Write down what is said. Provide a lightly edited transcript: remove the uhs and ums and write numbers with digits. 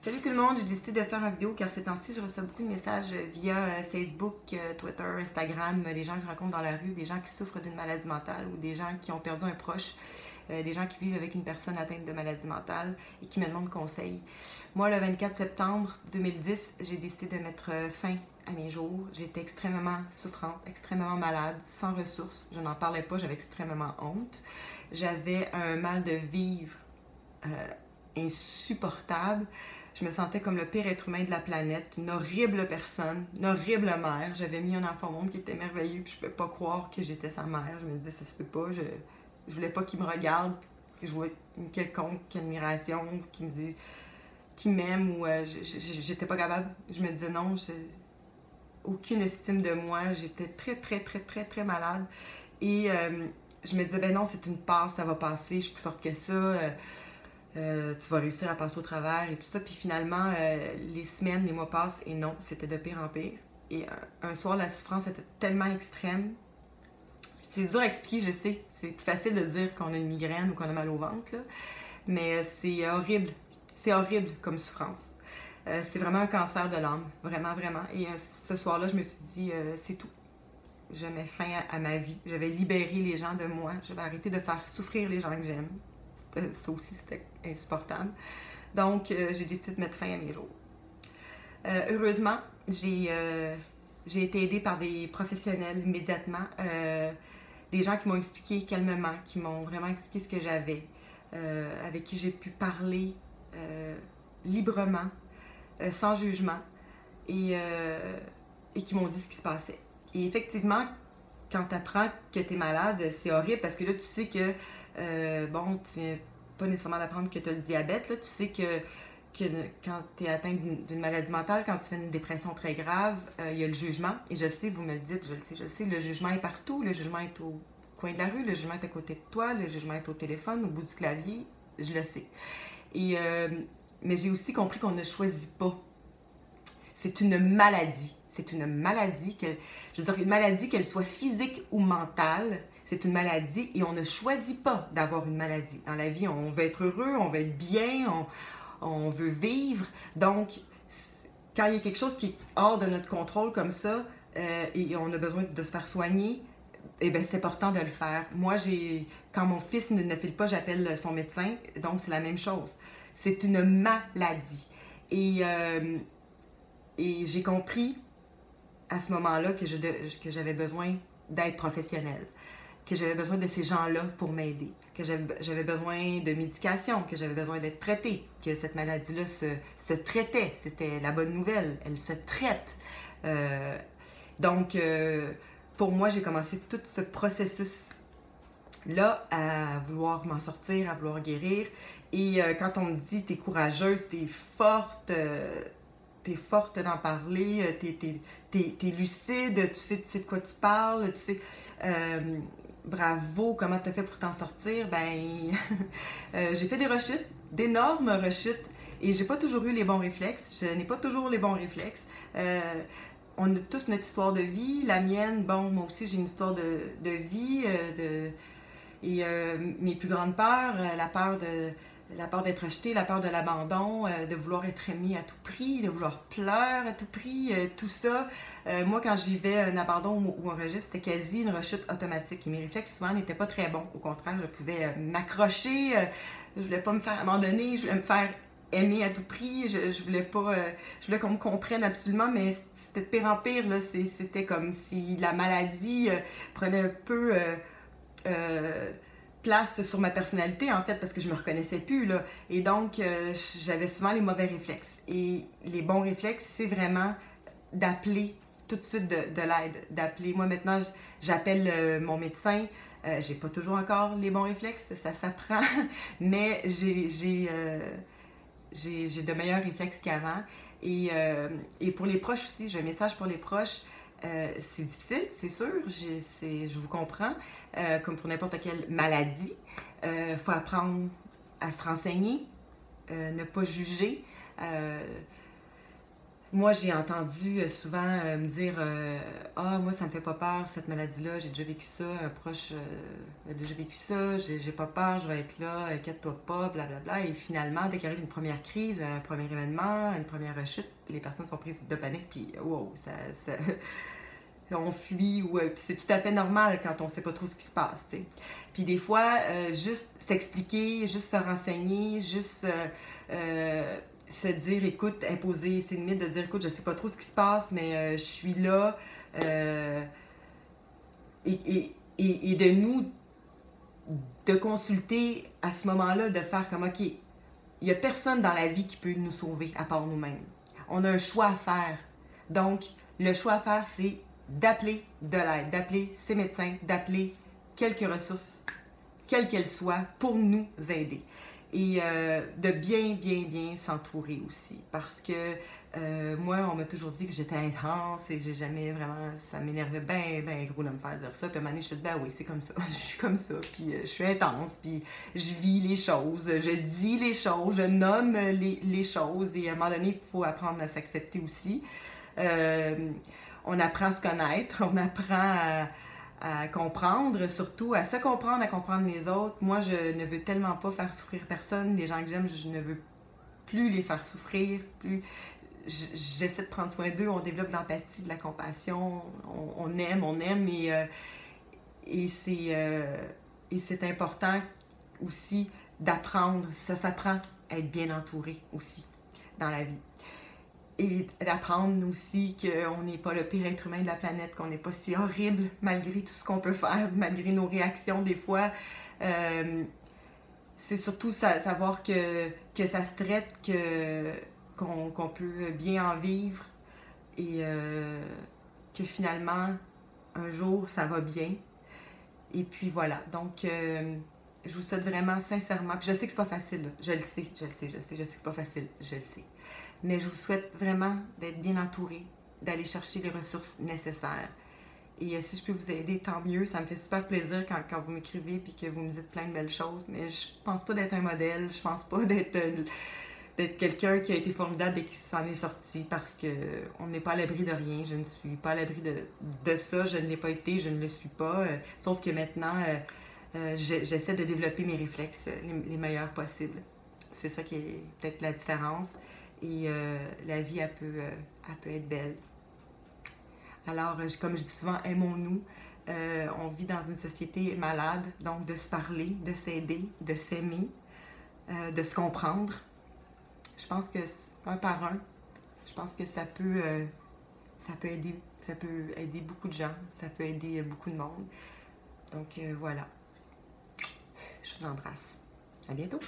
Salut tout le monde, j'ai décidé de faire une vidéo car ces temps-ci, je reçois beaucoup de messages via Facebook, Twitter, Instagram, les gens que je rencontre dans la rue, des gens qui souffrent d'une maladie mentale ou des gens qui ont perdu un proche, des gens qui vivent avec une personne atteinte de maladie mentale et qui me demandent conseil. Moi, le 24 septembre 2010, j'ai décidé de mettre fin à mes jours. J'étais extrêmement souffrante, extrêmement malade, sans ressources. Je n'en parlais pas, j'avais extrêmement honte. J'avais un mal de vivre insupportable. Je me sentais comme le pire être humain de la planète, une horrible personne, une horrible mère. J'avais mis un enfant au monde qui était merveilleux, puis je ne pouvais pas croire que j'étais sa mère. Je me disais, ça se peut pas, je voulais pas qu'il me regarde, que je vois une quelconque admiration, qu'il m'aime, ou j'étais pas capable. Je me disais non, aucune estime de moi, j'étais très malade. Et je me disais, ben non, c'est une passe, ça va passer, je suis plus forte que ça. Tu vas réussir à passer au travers et tout ça. Puis finalement, les semaines, les mois passent et non, c'était de pire en pire. Et un soir, la souffrance était tellement extrême. C'est dur à expliquer, je sais. C'est plus facile de dire qu'on a une migraine ou qu'on a mal au ventre, là. Mais c'est horrible. C'est horrible comme souffrance. C'est vraiment un cancer de l'âme. Vraiment. Et ce soir-là, je me suis dit, c'est tout. Je mets fin à ma vie. Je vais libérer les gens de moi. Je vais arrêter de faire souffrir les gens que j'aime. Ça aussi, c'était insupportable. Donc, j'ai décidé de mettre fin à mes jours. Heureusement, j'ai été aidée par des professionnels immédiatement, des gens qui m'ont expliqué calmement, qui m'ont vraiment expliqué ce que j'avais, avec qui j'ai pu parler librement, sans jugement, et qui m'ont dit ce qui se passait. Et effectivement, quand tu apprends que tu es malade, c'est horrible parce que là, tu sais que, bon, tu n'es pas nécessairement d'apprendre que tu as le diabète, là, tu sais que quand tu es atteint d'une maladie mentale, quand tu fais une dépression très grave, il y a le jugement. Et je sais, vous me le dites, je le sais, le jugement est partout. Le jugement est au coin de la rue, le jugement est à côté de toi, le jugement est au téléphone, au bout du clavier, je le sais. Et, mais j'ai aussi compris qu'on ne choisit pas. C'est une maladie. C'est une maladie, je veux dire, une maladie, qu'elle soit physique ou mentale, c'est une maladie et on ne choisit pas d'avoir une maladie. Dans la vie, on veut être heureux, on veut être bien, on veut vivre. Donc, quand il y a quelque chose qui est hors de notre contrôle comme ça et on a besoin de se faire soigner, eh bien, c'est important de le faire. Moi, quand mon fils ne file pas, j'appelle son médecin, donc c'est la même chose. C'est une maladie. Et j'ai compris à ce moment-là que j'avais besoin d'être professionnelle, que j'avais besoin de ces gens-là pour m'aider, que j'avais besoin de médication, que j'avais besoin d'être traitée, que cette maladie-là se traitait. C'était la bonne nouvelle, elle se traite. Donc, pour moi, j'ai commencé tout ce processus-là à vouloir m'en sortir, à vouloir guérir. Et quand on me dit « t'es courageuse, t'es forte », t'es forte d'en parler, t'es lucide, tu sais de quoi tu parles, tu sais, bravo, comment t'as fait pour t'en sortir? Ben, j'ai fait des rechutes, d'énormes rechutes, et j'ai pas toujours eu les bons réflexes, je n'ai pas toujours les bons réflexes. On a tous notre histoire de vie, la mienne, bon, moi aussi j'ai une histoire de vie, et mes plus grandes peurs, la peur d'être rejeté, la peur de l'abandon, de vouloir être aimé à tout prix, de vouloir pleurer à tout prix, tout ça. Moi, quand je vivais un abandon ou un rejet, c'était quasi une rechute automatique. Et mes réflexes, souvent, n'étaient pas très bons. Au contraire, je pouvais m'accrocher, je voulais pas me faire abandonner, je voulais me faire aimer à tout prix, je voulais pas, je voulais qu'on me comprenne absolument, mais c'était de pire en pire, là. C'était comme si la maladie prenait un peu place sur ma personnalité, en fait, parce que je me reconnaissais plus, là. Et donc, j'avais souvent les mauvais réflexes. Et les bons réflexes, c'est vraiment d'appeler tout de suite de l'aide. D'appeler. Moi, maintenant, j'appelle mon médecin. J'ai pas toujours encore les bons réflexes, ça s'apprend, mais j'ai de meilleurs réflexes qu'avant. Et pour les proches aussi, j'ai un message pour les proches. C'est difficile, c'est sûr, je vous comprends, comme pour n'importe quelle maladie. Faut apprendre à se renseigner, ne pas juger. Moi, j'ai entendu souvent me dire ah, moi, ça me fait pas peur, cette maladie-là, j'ai déjà vécu ça, un proche a déjà vécu ça, j'ai pas peur, je vais être là, inquiète-toi pas, blablabla. Et finalement, dès qu'il arrive une première crise, un premier événement, une première rechute, les personnes sont prises de panique, puis wow, on fuit, ou c'est tout à fait normal quand on sait pas trop ce qui se passe, tu sais. Puis des fois, juste s'expliquer, juste se renseigner, juste se dire, écoute, imposer ses limites, de dire, écoute, je sais pas trop ce qui se passe, mais je suis là, et de nous, de consulter à ce moment-là, de faire comme, OK, il y a personne dans la vie qui peut nous sauver à part nous-mêmes. On a un choix à faire. Donc, le choix à faire, c'est d'appeler de l'aide, d'appeler ses médecins, d'appeler quelques ressources, quelles qu'elles soient, pour nous aider. Et de bien s'entourer aussi. Parce que moi, on m'a toujours dit que j'étais intense et j'ai jamais vraiment... Ça m'énervait bien gros de me faire dire ça. Puis à un moment donné, je me suis dit, ben oui, c'est comme ça. Je suis comme ça. Puis je suis intense. Puis je vis les choses. Je dis les choses. Je nomme les choses. Et à un moment donné, il faut apprendre à s'accepter aussi. On apprend à se connaître. On apprend à comprendre, surtout à se comprendre, à comprendre les autres. Moi, je ne veux tellement pas faire souffrir personne. Les gens que j'aime, je ne veux plus les faire souffrir. J'essaie de prendre soin d'eux. On développe de l'empathie, de la compassion. On aime. Et c'est important aussi d'apprendre. Ça s'apprend à être bien entouré aussi dans la vie. Et d'apprendre aussi qu'on n'est pas le pire être humain de la planète, qu'on n'est pas si horrible malgré tout ce qu'on peut faire, malgré nos réactions des fois. C'est surtout savoir que ça se traite, qu'on peut bien en vivre et que finalement, un jour, ça va bien. Et puis voilà, donc je vous souhaite vraiment sincèrement, puis je sais que c'est pas facile, je le sais que c'est pas facile, je le sais. Mais je vous souhaite vraiment d'être bien entouré, d'aller chercher les ressources nécessaires. Et si je peux vous aider, tant mieux. Ça me fait super plaisir quand vous m'écrivez et que vous me dites plein de belles choses. Mais je pense pas d'être un modèle. Je pense pas d'être quelqu'un qui a été formidable et qui s'en est sorti parce qu'on n'est pas à l'abri de rien. Je ne suis pas à l'abri de ça. Je ne l'ai pas été, je ne le suis pas. Sauf que maintenant, j'essaie de développer mes réflexes les meilleurs possibles. C'est ça qui est peut-être la différence. Et la vie, elle peut être belle. Alors, comme je dis souvent, aimons-nous. On vit dans une société malade, donc de se parler, de s'aider, de s'aimer, de se comprendre. Je pense que un par un, je pense que ça peut aider. Ça peut aider beaucoup de gens, ça peut aider beaucoup de monde. Donc voilà, je vous embrasse. À bientôt!